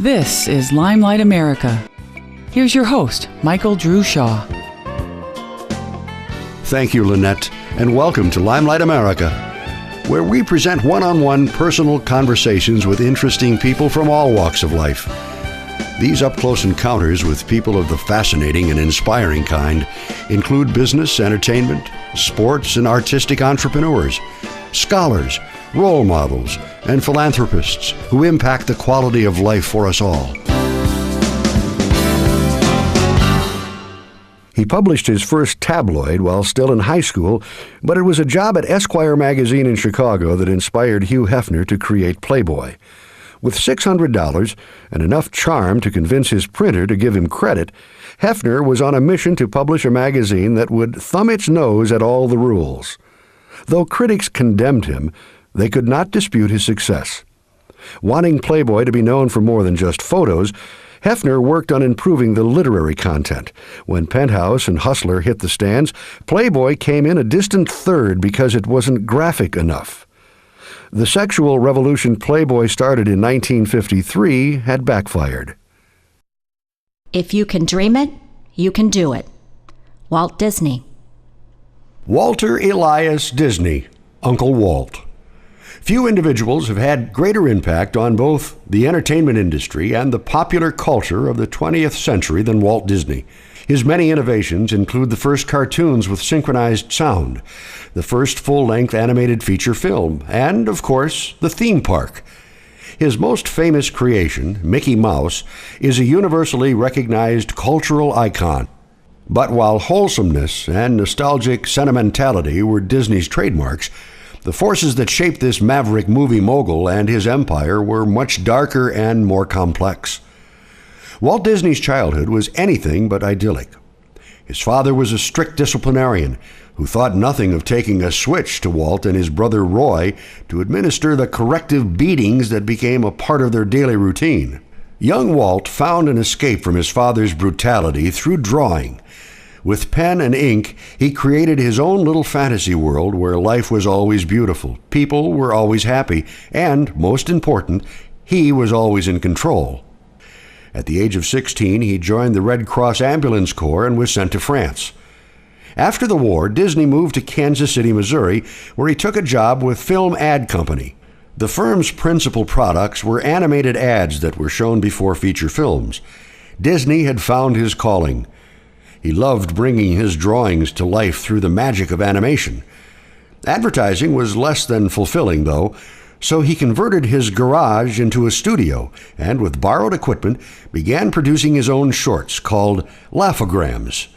This is Limelight America. Here's your host, Michael Drew Shaw. Thank you, Lynette, and welcome to Limelight America, where we present one-on-one personal conversations with interesting people from all walks of life. These up-close encounters with people of the fascinating and inspiring kind include business, entertainment, sports, and artistic entrepreneurs, scholars, role models, and philanthropists who impact the quality of life for us all. He published his first tabloid while still in high school, but it was a job at Esquire magazine in Chicago that inspired Hugh Hefner to create Playboy. With $600 and enough charm to convince his printer to give him credit, Hefner was on a mission to publish a magazine that would thumb its nose at all the rules. Though critics condemned him, they could not dispute his success. Wanting Playboy to be known for more than just photos, Hefner worked on improving the literary content. When Penthouse and Hustler hit the stands, Playboy came in a distant third because it wasn't graphic enough. The sexual revolution Playboy started in 1953 had backfired. If you can dream it, you can do it. Walt Disney. Walter Elias Disney, Uncle Walt. Few individuals have had greater impact on both the entertainment industry and the popular culture of the 20th century than Walt Disney. His many innovations include the first cartoons with synchronized sound, the first full-length animated feature film, and, of course, the theme park. His most famous creation, Mickey Mouse, is a universally recognized cultural icon. But while wholesomeness and nostalgic sentimentality were Disney's trademarks, the forces that shaped this maverick movie mogul and his empire were much darker and more complex. Walt Disney's childhood was anything but idyllic. His father was a strict disciplinarian who thought nothing of taking a switch to Walt and his brother Roy to administer the corrective beatings that became a part of their daily routine. Young Walt found an escape from his father's brutality through drawing. With pen and ink, he created his own little fantasy world where life was always beautiful, people were always happy, and, most important, he was always in control. At the age of 16, he joined the Red Cross Ambulance Corps and was sent to France. After the war, Disney moved to Kansas City, Missouri, where he took a job with Film Ad Company. The firm's principal products were animated ads that were shown before feature films. Disney had found his calling. He loved bringing his drawings to life through the magic of animation. Advertising was less than fulfilling, though, so he converted his garage into a studio and, with borrowed equipment, began producing his own shorts called Laughograms.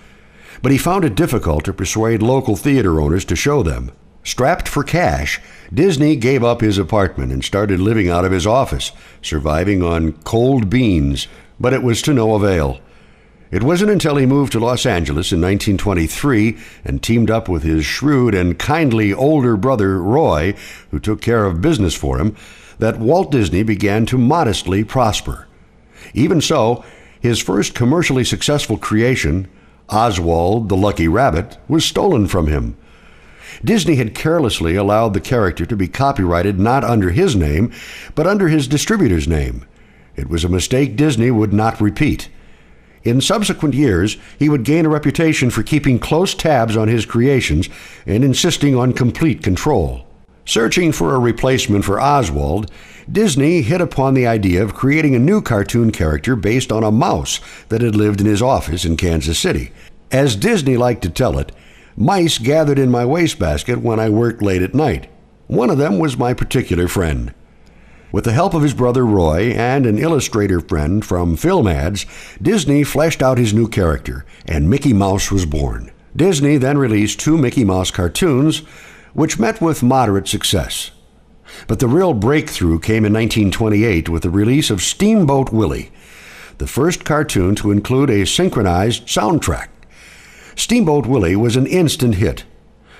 But he found it difficult to persuade local theater owners to show them. Strapped for cash, Disney gave up his apartment and started living out of his office, surviving on cold beans, but it was to no avail. It wasn't until he moved to Los Angeles in 1923 and teamed up with his shrewd and kindly older brother Roy, who took care of business for him, that Walt Disney began to modestly prosper. Even so, his first commercially successful creation, Oswald the Lucky Rabbit, was stolen from him. Disney had carelessly allowed the character to be copyrighted not under his name, but under his distributor's name. It was a mistake Disney would not repeat. In subsequent years, he would gain a reputation for keeping close tabs on his creations and insisting on complete control. Searching for a replacement for Oswald, Disney hit upon the idea of creating a new cartoon character based on a mouse that had lived in his office in Kansas City. As Disney liked to tell it, mice gathered in my wastebasket when I worked late at night. One of them was my particular friend. With the help of his brother Roy and an illustrator friend from Film Ads, Disney fleshed out his new character, and Mickey Mouse was born. Disney then released 2 Mickey Mouse cartoons, which met with moderate success. But the real breakthrough came in 1928 with the release of Steamboat Willie, the first cartoon to include a synchronized soundtrack. Steamboat Willie was an instant hit.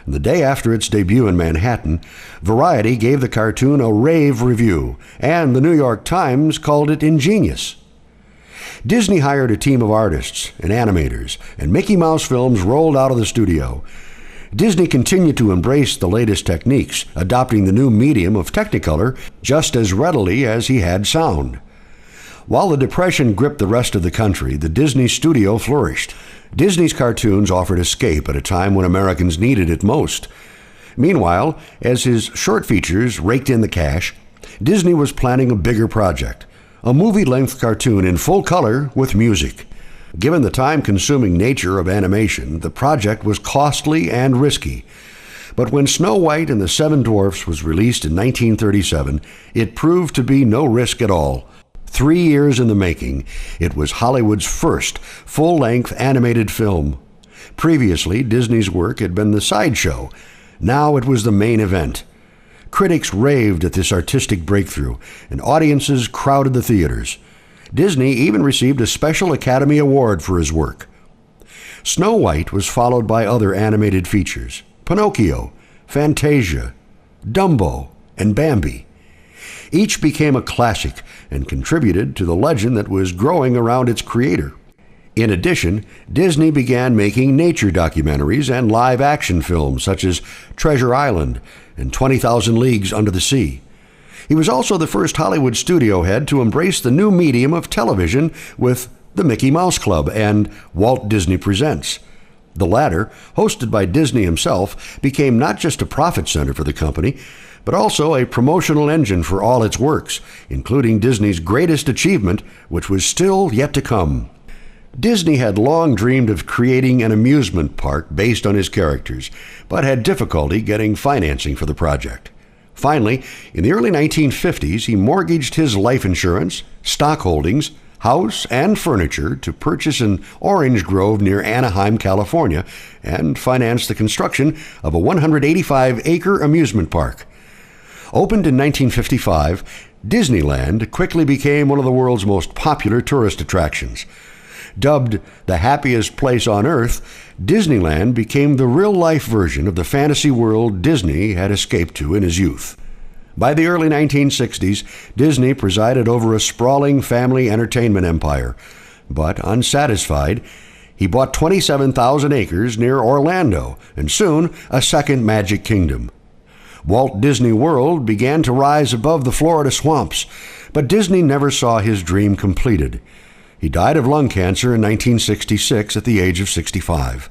The day after its debut in Manhattan, Variety gave the cartoon a rave review, and the New York Times called it ingenious. Disney hired a team of artists and animators, and Mickey Mouse films rolled out of the studio. Disney continued to embrace the latest techniques, adopting the new medium of Technicolor just as readily as he had sound. While the Depression gripped the rest of the country, the Disney studio flourished. Disney's cartoons offered escape at a time when Americans needed it most. Meanwhile, as his short features raked in the cash, Disney was planning a bigger project, a movie-length cartoon in full color with music. Given the time-consuming nature of animation, the project was costly and risky. But when Snow White and the Seven Dwarfs was released in 1937, it proved to be no risk at all. 3 years in the making, it was Hollywood's first full-length animated film. Previously, Disney's work had been the sideshow. Now it was the main event. Critics raved at this artistic breakthrough, and audiences crowded the theaters. Disney even received a special Academy Award for his work. Snow White was followed by other animated features: Pinocchio, Fantasia, Dumbo, and Bambi. Each became a classic and contributed to the legend that was growing around its creator. In addition, Disney began making nature documentaries and live-action films such as Treasure Island and 20,000 Leagues Under the Sea. He was also the first Hollywood studio head to embrace the new medium of television with The Mickey Mouse Club and Walt Disney Presents. The latter, hosted by Disney himself, became not just a profit center for the company, but also a promotional engine for all its works, including Disney's greatest achievement, which was still yet to come. Disney had long dreamed of creating an amusement park based on his characters, but had difficulty getting financing for the project. Finally, in the early 1950s, he mortgaged his life insurance, stock holdings, house, and furniture to purchase an orange grove near Anaheim, California, and financed the construction of a 185-acre amusement park. Opened in 1955, Disneyland quickly became one of the world's most popular tourist attractions. Dubbed the happiest place on earth, Disneyland became the real-life version of the fantasy world Disney had escaped to in his youth. By the early 1960s, Disney presided over a sprawling family entertainment empire. But unsatisfied, he bought 27,000 acres near Orlando, and soon a second Magic Kingdom. Walt Disney World began to rise above the Florida swamps, but Disney never saw his dream completed. He died of lung cancer in 1966 at the age of 65.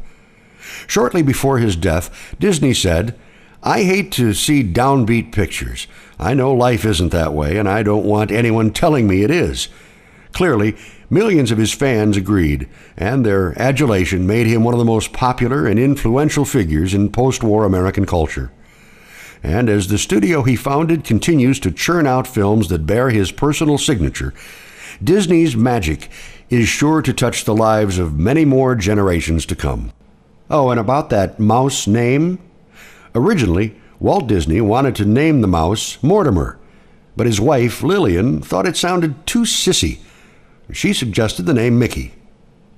Shortly before his death, Disney said, "I hate to see downbeat pictures. I know life isn't that way, and I don't want anyone telling me it is." Clearly, millions of his fans agreed, and their adulation made him one of the most popular and influential figures in post-war American culture. And as the studio he founded continues to churn out films that bear his personal signature, Disney's magic is sure to touch the lives of many more generations to come. Oh, and about that mouse name? Originally, Walt Disney wanted to name the mouse Mortimer, but his wife, Lillian, thought it sounded too sissy. She suggested the name Mickey.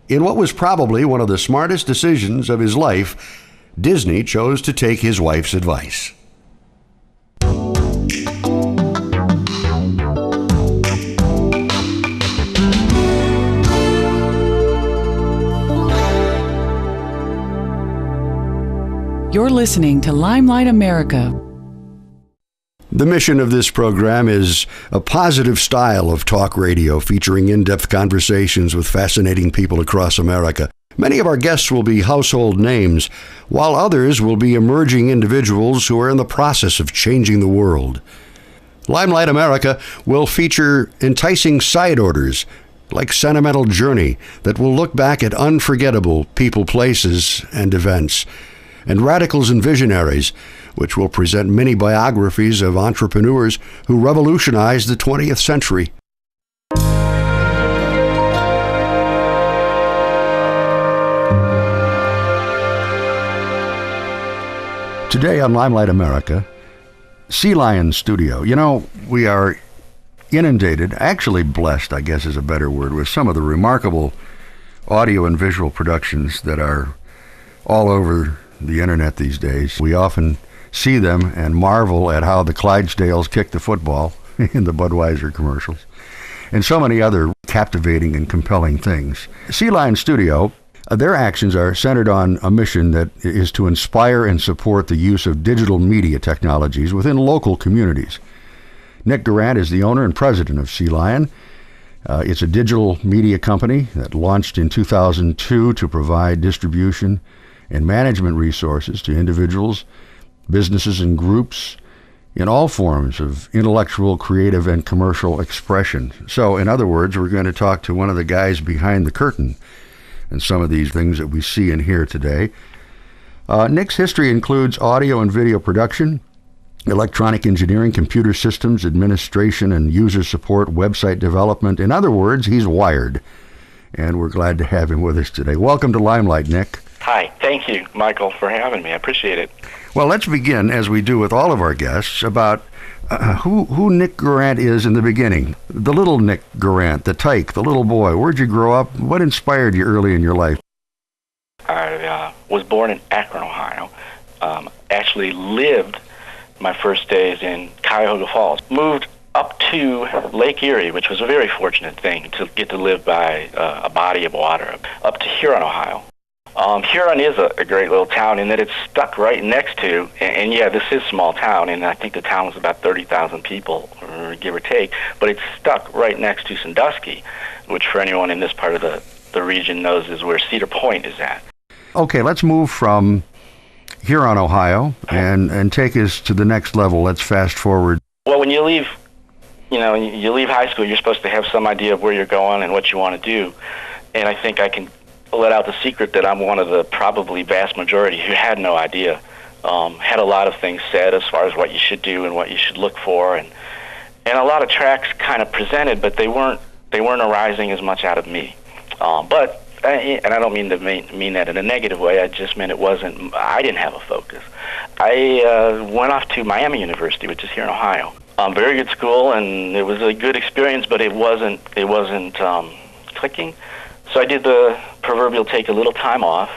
In what was probably one of the smartest decisions of his life, Disney chose to take his wife's advice. You're listening to Limelight America. The mission of this program is a positive style of talk radio featuring in-depth conversations with fascinating people across America. Many of our guests will be household names, while others will be emerging individuals who are in the process of changing the world. Limelight America will feature enticing side orders like Sentimental Journey that will look back at unforgettable people, places, and events, and Radicals and Visionaries, which will present many biographies of entrepreneurs who revolutionized the 20th century. Today on Limelight America, Sea Lion Studio. You know, we are inundated, actually blessed, I guess is a better word, with some of the remarkable audio and visual productions that are all over the internet these days. We often see them and marvel at how the Clydesdales kick the football in the Budweiser commercials, and so many other captivating and compelling things. Sea Lion Studio, their actions are centered on a mission that is to inspire and support the use of digital media technologies within local communities. Nick Durant is the owner and president of Sea Lion. It's a digital media company that launched in 2002 to provide distribution and management resources to individuals, businesses, and groups in all forms of intellectual, creative, and commercial expression. So, in other words, we're going to talk to one of the guys behind the curtain and some of these things that we see and hear today. Nick's history includes audio and video production, electronic engineering, computer systems, administration, and user support, website development. In other words, he's wired. And we're glad to have him with us today. Welcome to Limelight, Nick. Hi. Thank you, Michael, for having me. I appreciate it. Well, let's begin, as we do with all of our guests, about who Nick Garant is in the beginning. The little Nick Garant, the tyke, the little boy. Where'd you grow up? What inspired you early in your life? I was born in Akron, Ohio. Actually lived my first days in Cuyahoga Falls. Moved up to Lake Erie, which was a very fortunate thing to get to live by a body of water, up to Huron, Ohio. Huron is a great little town in that it's stuck right next to, and yeah, this is a small town, and I think the town was about 30,000 people, or give or take, but it's stuck right next to Sandusky, which for anyone in this part of the region knows is where Cedar Point is at. Okay, let's move from Huron, Ohio, and take us to the next level. Let's fast forward. Well, when you leave, you leave high school, you're supposed to have some idea of where you're going and what you want to do, and I think I can let out the secret that I'm one of the probably vast majority who had no idea. Had a lot of things said as far as what you should do and what you should look for, and a lot of tracks kind of presented, but they weren't arising as much out of me. And I don't mean to mean that in a negative way. I just meant I didn't have a focus. I went off to Miami University, which is here in Ohio. Very good school, and it was a good experience, but it wasn't clicking. So I did the proverbial take a little time off,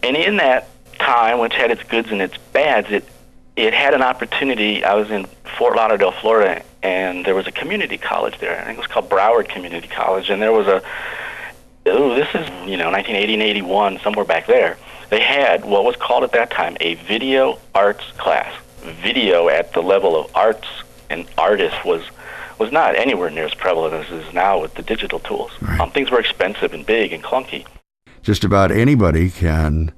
and in that time, which had its goods and its bads, it had an opportunity. I was in Fort Lauderdale, Florida, and there was a community college there. I think it was called Broward Community College, and there was this is 1980 and 81, somewhere back there. They had what was called at that time a video arts class. Video at the level of arts and artists was not anywhere near as prevalent as it is now with the digital tools. Right. Things were expensive and big and clunky. Just about anybody can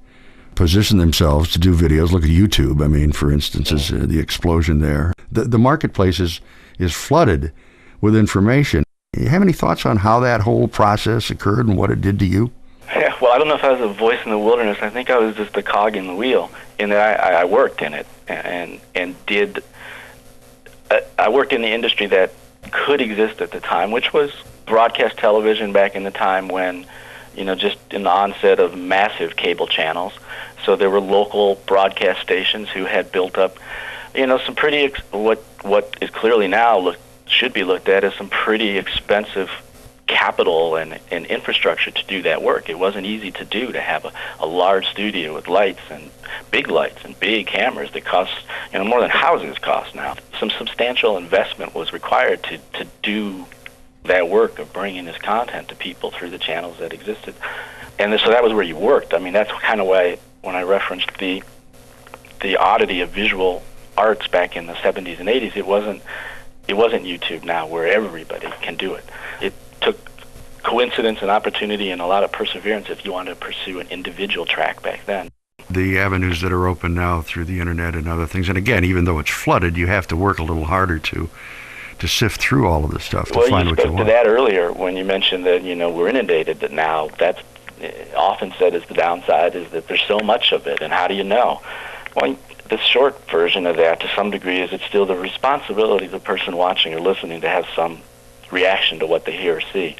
position themselves to do videos. Look at YouTube. I mean, for instance, is the explosion there. The marketplace is flooded with information. You have any thoughts on how that whole process occurred and what it did to you? Yeah, well, I don't know if I was a voice in the wilderness. I think I was just a cog in the wheel, in that I worked in it and did. I worked in the industry that could exist at the time, which was broadcast television back in the time when, just in the onset of massive cable channels. So there were local broadcast stations who had built up, some pretty what is clearly now should be looked at as some pretty expensive capital and infrastructure to do that work. It wasn't easy to do, to have a large studio with lights and big cameras that cost more than houses cost now. Some substantial investment was required to do that work of bringing this content to people through the channels that existed. And so that was where you worked. I mean, that's kind of why when I referenced the oddity of visual arts back in the 70s and 80s, it wasn't YouTube now where everybody can do it. It took coincidence and opportunity and a lot of perseverance if you wanted to pursue an individual track back then. The avenues that are open now through the internet and other things, and again, even though it's flooded, you have to work a little harder to sift through all of this stuff to find what you want. Well, you spoke to that earlier when you mentioned that, we're inundated, that now that's often said as the downside is that there's so much of it, and how do you know? Well, the short version of that, to some degree, is it's still the responsibility of the person watching or listening to have some reaction to what they hear or see,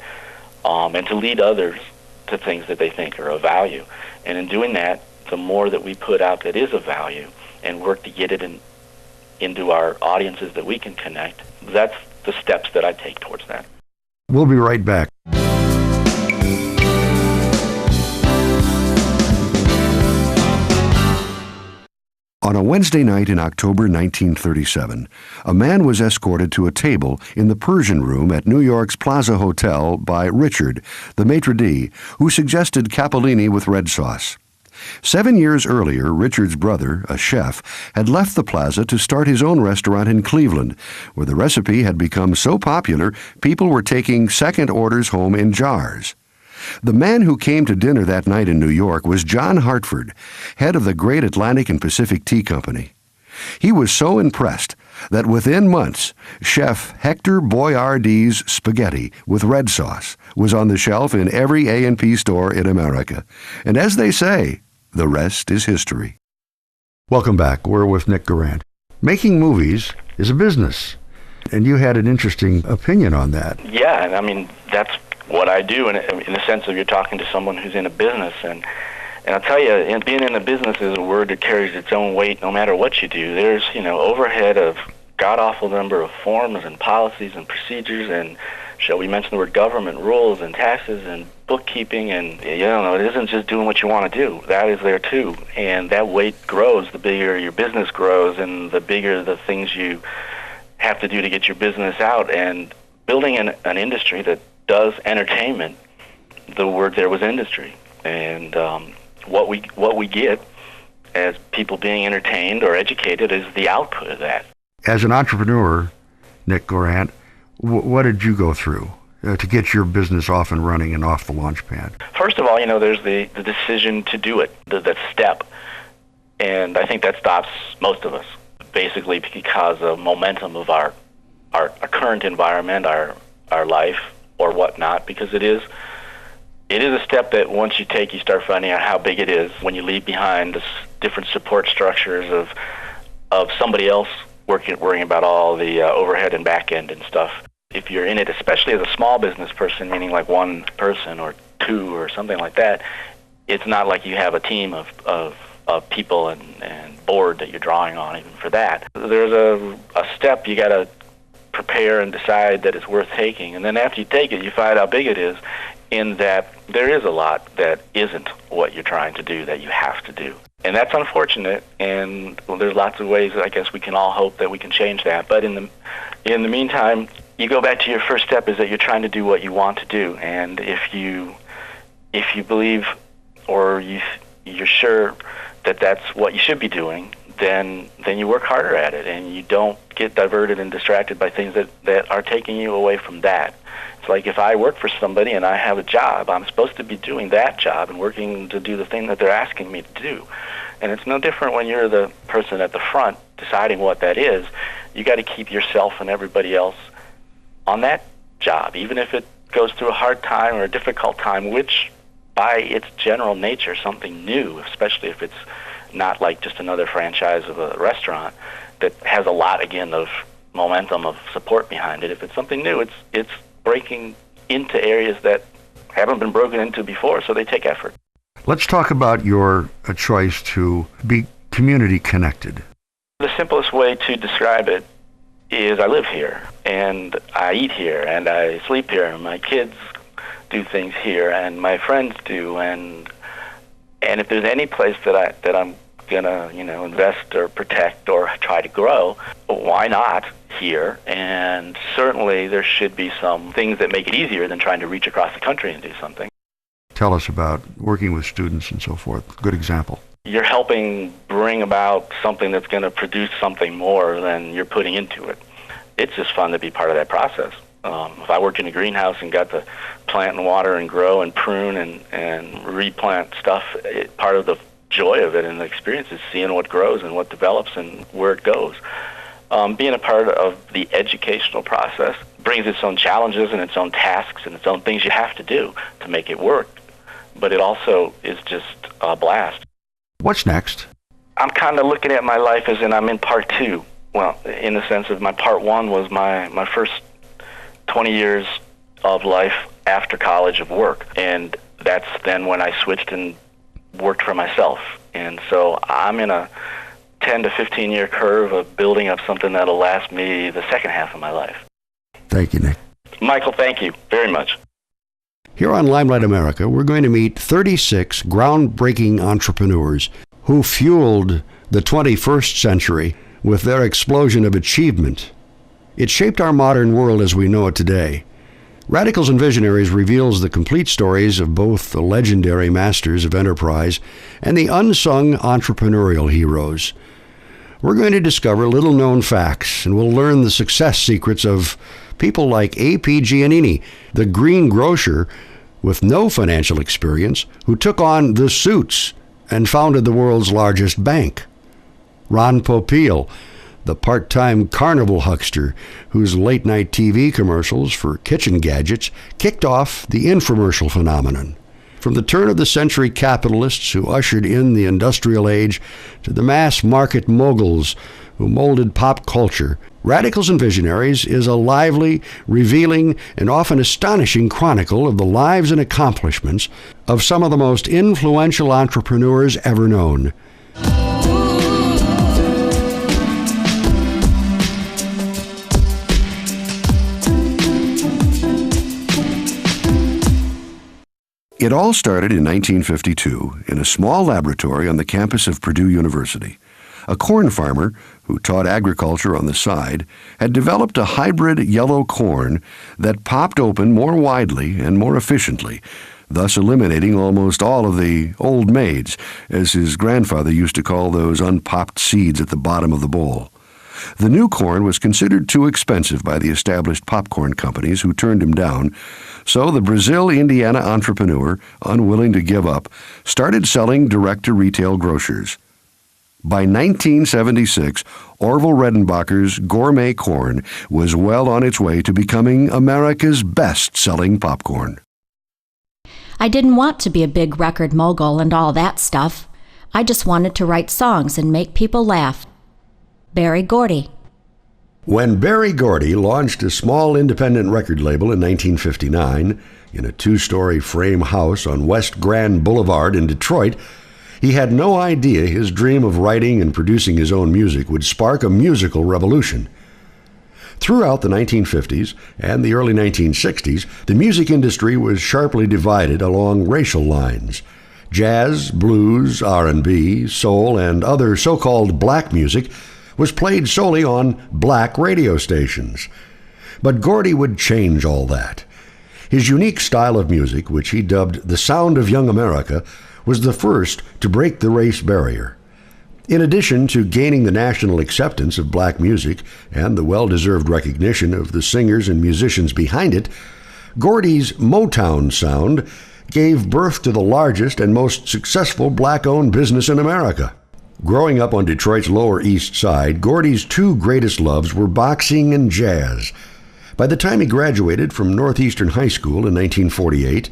and to lead others to things that they think are of value. And in doing that, the more that we put out that is of value and work to get it into our audiences that we can connect, that's the steps that I take towards that. We'll be right back. On a Wednesday night in October 1937, a man was escorted to a table in the Persian Room at New York's Plaza Hotel by Richard, the maitre d', who suggested capellini with red sauce. 7 years earlier, Richard's brother, a chef, had left the plaza to start his own restaurant in Cleveland, where the recipe had become so popular people were taking second orders home in jars. The man who came to dinner that night in New York was John Hartford, head of the great Atlantic and Pacific Tea Company. He was so impressed that within months, Chef Hector Boiardi's spaghetti with red sauce was on the shelf in every A&P store in America. And as they say, the rest is history. Welcome back. We're with Nick Garant. Making movies is a business, and you had an interesting opinion on that. Yeah, and I mean, that's what I do in the sense of you're talking to someone who's in a business. And I'll tell you, being in a business is a word that carries its own weight no matter what you do. There's, overhead of god-awful number of forms and policies and procedures and, shall we mention the word government, rules and taxes and bookkeeping, and, it isn't just doing what you want to do. That is there too. And that weight grows the bigger your business grows and the bigger the things you have to do to get your business out. And building an industry that does entertainment, the word there was industry. And what we get as people being entertained or educated is the output of that. As an entrepreneur, Nick Garant, what did you go through to get your business off and running and off the launch pad? First of all, there's the decision to do it, that step. And I think that stops most of us, basically because of momentum of our current environment, our life, or whatnot, because it is a step that once you take, you start finding out how big it is when you leave behind the different support structures of somebody else worrying about all the overhead and back end and stuff. If you're in it, especially as a small business person, meaning like one person or two or something like that, it's not like you have a team of people and board that you're drawing on even for that. There's a step you got to prepare and decide that it's worth taking. And then after you take it, you find how big it is, in that there is a lot that isn't what you're trying to do that you have to do. And that's unfortunate, and there's lots of ways that I guess we can all hope that we can change that. But in the meantime, you go back to your first step is that you're trying to do what you want to do. And if you believe or you're sure that that's what you should be doing, then you work harder at it, and you don't get diverted and distracted by things that are taking you away from that. It's like if I work for somebody and I have a job, I'm supposed to be doing that job and working to do the thing that they're asking me to do. And it's no different when you're the person at the front deciding what that is. You got to keep yourself and everybody else on that job, even if it goes through a hard time or a difficult time, which by its general nature, something new, especially if it's not like just another franchise of a restaurant that has a lot, again, of momentum of support behind it. If it's something new, it's breaking into areas that haven't been broken into before, so they take effort. Let's talk about your choice to be community connected. The simplest way to describe it is I live here, and I eat here, and I sleep here, and my kids do things here, and my friends do, and if there's any place that I'm gonna invest or protect or try to grow, why not here? And certainly there should be some things that make it easier than trying to reach across the country and do something. Tell us about working with students and so forth. Good example. You're helping bring about something that's going to produce something more than you're putting into it. It's just fun to be part of that process. If I worked in a greenhouse and got to plant and water and grow and prune and replant stuff, part of the joy of it and the experience is seeing what grows and what develops and where it goes. Being a part of the educational process brings its own challenges and its own tasks and its own things you have to do to make it work, but it also is just a blast. What's next? I'm kind of looking at my life as in I'm in part two. Well, in the sense of my part one was my first 20 years of life after college of work, and that's then when I switched and worked for myself. And so I'm in a 10 to 15 year curve of building up something that'll last me the second half of my life. Thank you, Nick. Michael, thank you very much. Here on Limelight America, we're going to meet 36 groundbreaking entrepreneurs who fueled the 21st century with their explosion of achievement. It shaped our modern world as we know it today. Radicals and Visionaries reveals the complete stories of both the legendary masters of enterprise and the unsung entrepreneurial heroes. We're going to discover little-known facts, and we'll learn the success secrets of people like A.P. Giannini, the green grocer with no financial experience, who took on the suits and founded the world's largest bank. Ron Popeil, the part-time carnival huckster whose late-night TV commercials for kitchen gadgets kicked off the infomercial phenomenon. From the turn-of-the-century capitalists who ushered in the industrial age to the mass-market moguls who molded pop culture, Radicals and Visionaries is a lively, revealing, and often astonishing chronicle of the lives and accomplishments of some of the most influential entrepreneurs ever known. It all started in 1952 in a small laboratory on the campus of Purdue University. A corn farmer, who taught agriculture on the side, had developed a hybrid yellow corn that popped open more widely and more efficiently, thus eliminating almost all of the old maids, as his grandfather used to call those unpopped seeds at the bottom of the bowl. The new corn was considered too expensive by the established popcorn companies, who turned him down, so the Brazil, Indiana entrepreneur, unwilling to give up, started selling direct to retail grocers. By 1976, Orville Redenbacher's gourmet corn was well on its way to becoming America's best-selling popcorn. I didn't want to be a big record mogul and all that stuff. I just wanted to write songs and make people laugh. Berry Gordy. When Berry Gordy launched a small independent record label in 1959 in a two-story frame house on West Grand Boulevard in Detroit, he had no idea his dream of writing and producing his own music would spark a musical revolution. Throughout the 1950s and the early 1960s, the music industry was sharply divided along racial lines. Jazz, blues, R&B, soul, and other so-called black music was played solely on black radio stations. But Gordy would change all that. His unique style of music, which he dubbed the sound of young America, was the first to break the race barrier. In addition to gaining the national acceptance of black music and the well-deserved recognition of the singers and musicians behind it, Gordy's Motown sound gave birth to the largest and most successful black-owned business in America. Growing up on Detroit's Lower East Side, Gordy's two greatest loves were boxing and jazz. By the time he graduated from Northeastern High School in 1948,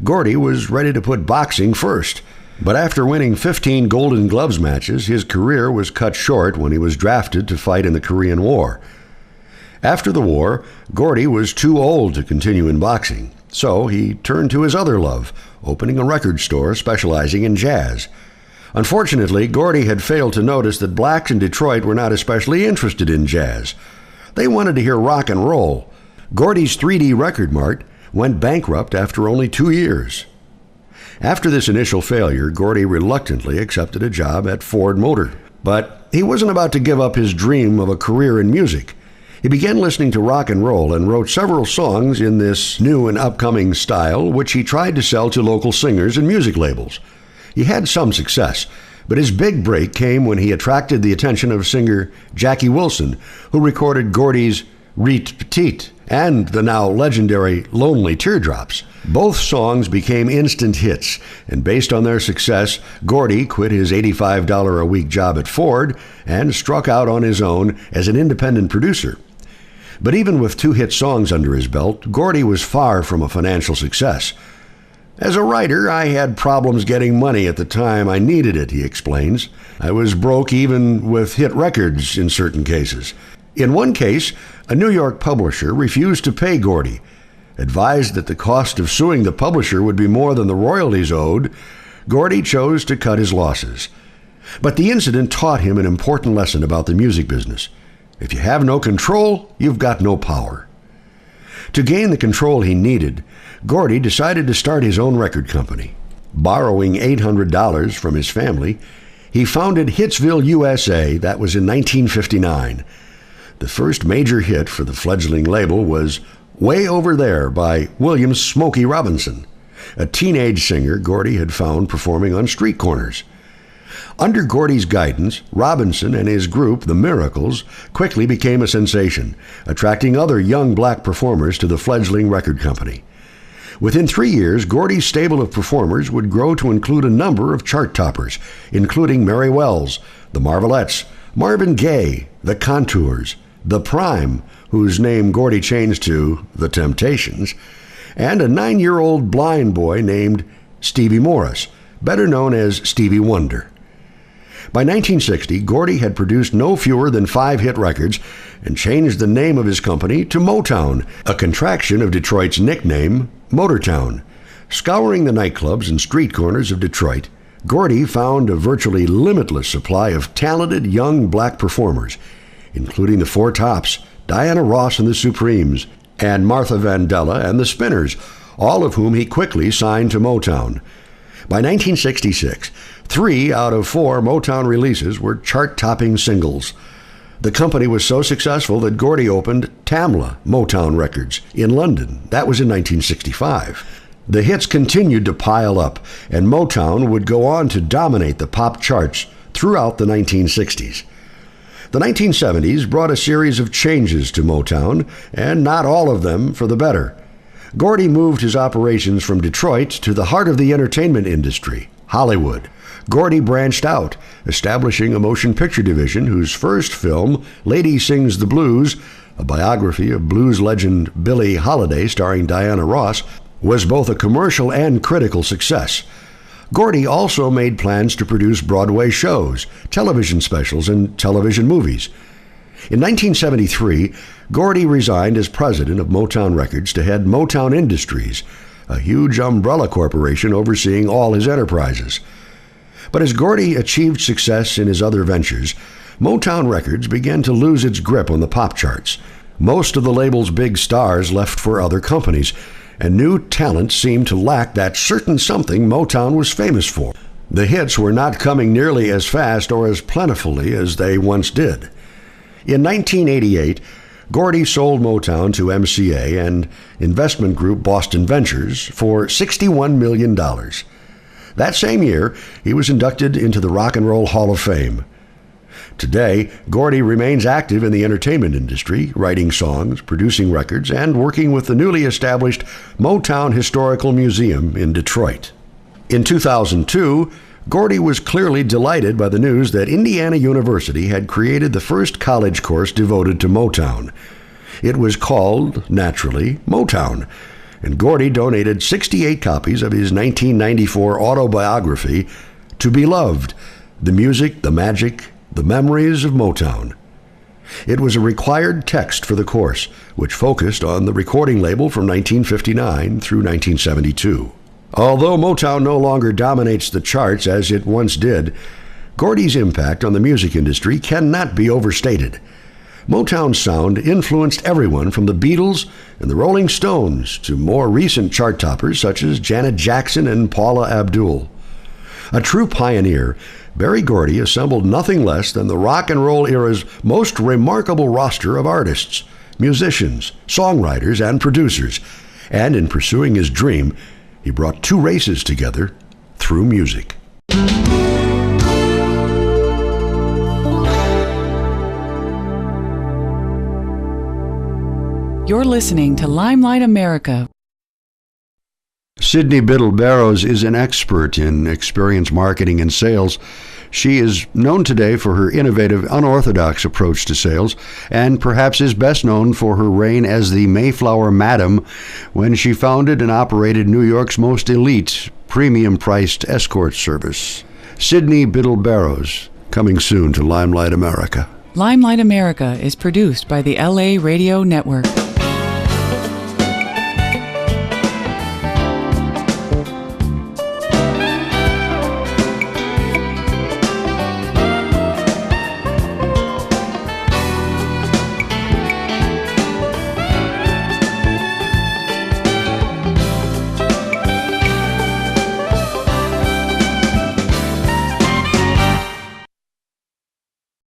Gordy was ready to put boxing first. But after winning 15 Golden Gloves matches, his career was cut short when he was drafted to fight in the Korean War. After the war, Gordy was too old to continue in boxing, so he turned to his other love, opening a record store specializing in jazz. Unfortunately, Gordy had failed to notice that blacks in Detroit were not especially interested in jazz. They wanted to hear rock and roll. Gordy's 3D Record Mart went bankrupt after only 2 years. After this initial failure, Gordy reluctantly accepted a job at Ford Motor. But he wasn't about to give up his dream of a career in music. He began listening to rock and roll and wrote several songs in this new and upcoming style, which he tried to sell to local singers and music labels. He had some success, but his big break came when he attracted the attention of singer Jackie Wilson, who recorded Gordy's Reet Petite and the now legendary Lonely Teardrops. Both songs became instant hits, and based on their success, Gordy quit his $85 a week job at Ford and struck out on his own as an independent producer. But even with 2 hit songs under his belt, Gordy was far from a financial success. As a writer, I had problems getting money at the time I needed it, he explains. I was broke even with hit records in certain cases. In one case, a New York publisher refused to pay Gordy. Advised that the cost of suing the publisher would be more than the royalties owed, Gordy chose to cut his losses. But the incident taught him an important lesson about the music business. If you have no control, you've got no power. To gain the control he needed, Gordy decided to start his own record company. Borrowing $800 from his family, he founded Hitsville, USA. That was in 1959. The first major hit for the fledgling label was Way Over There by William Smokey Robinson, a teenage singer Gordy had found performing on street corners. Under Gordy's guidance, Robinson and his group, The Miracles, quickly became a sensation, attracting other young black performers to the fledgling record company. Within 3 years, Gordy's stable of performers would grow to include a number of chart toppers, including Mary Wells, The Marvelettes, Marvin Gaye, The Contours, The Prime, whose name Gordy changed to The Temptations, and a 9-year-old blind boy named Stevie Morris, better known as Stevie Wonder. By 1960, Gordy had produced no fewer than 5 hit records and changed the name of his company to Motown, a contraction of Detroit's nickname, Motortown. Scouring the nightclubs and street corners of Detroit, Gordy found a virtually limitless supply of talented young black performers, including the Four Tops, Diana Ross and the Supremes, and Martha Vandella and the Spinners, all of whom he quickly signed to Motown. By 1966, 3 out of 4 Motown releases were chart-topping singles. The company was so successful that Gordy opened Tamla Motown Records in London. That was in 1965. The hits continued to pile up, and Motown would go on to dominate the pop charts throughout the 1960s. The 1970s brought a series of changes to Motown, and not all of them for the better. Gordy moved his operations from Detroit to the heart of the entertainment industry, Hollywood. Gordy branched out, establishing a motion picture division whose first film, Lady Sings the Blues, a biography of blues legend Billie Holiday starring Diana Ross, was both a commercial and critical success. Gordy also made plans to produce Broadway shows, television specials, and television movies. In 1973, Gordy resigned as president of Motown Records to head Motown Industries, a huge umbrella corporation overseeing all his enterprises. But as Gordy achieved success in his other ventures, Motown Records began to lose its grip on the pop charts. Most of the label's big stars left for other companies, and new talent seemed to lack that certain something Motown was famous for. The hits were not coming nearly as fast or as plentifully as they once did. In 1988, Gordy sold Motown to MCA and investment group Boston Ventures for $61 million. That same year, he was inducted into the Rock and Roll Hall of Fame. Today, Gordy remains active in the entertainment industry, writing songs, producing records, and working with the newly established Motown Historical Museum in Detroit. In 2002, Gordy was clearly delighted by the news that Indiana University had created the first college course devoted to Motown. It was called, naturally, Motown, and Gordy donated 68 copies of his 1994 autobiography, To Be Loved, The Music, the Magic, the Memories of Motown. It was a required text for the course, which focused on the recording label from 1959 through 1972. Although Motown no longer dominates the charts as it once did, Gordy's impact on the music industry cannot be overstated. Motown's sound influenced everyone from the Beatles and the Rolling Stones to more recent chart toppers such as Janet Jackson and Paula Abdul. A true pioneer, Berry Gordy assembled nothing less than the rock and roll era's most remarkable roster of artists, musicians, songwriters, and producers. And in pursuing his dream, he brought 2 races together through music. You're listening to Limelight America. Sydney Biddle-Barrows is an expert in experience marketing and sales. She is known today for her innovative, unorthodox approach to sales, and perhaps is best known for her reign as the Mayflower Madam when she founded and operated New York's most elite, premium-priced escort service. Sydney Biddle-Barrows, coming soon to Limelight America. Limelight America is produced by the LA Radio Network.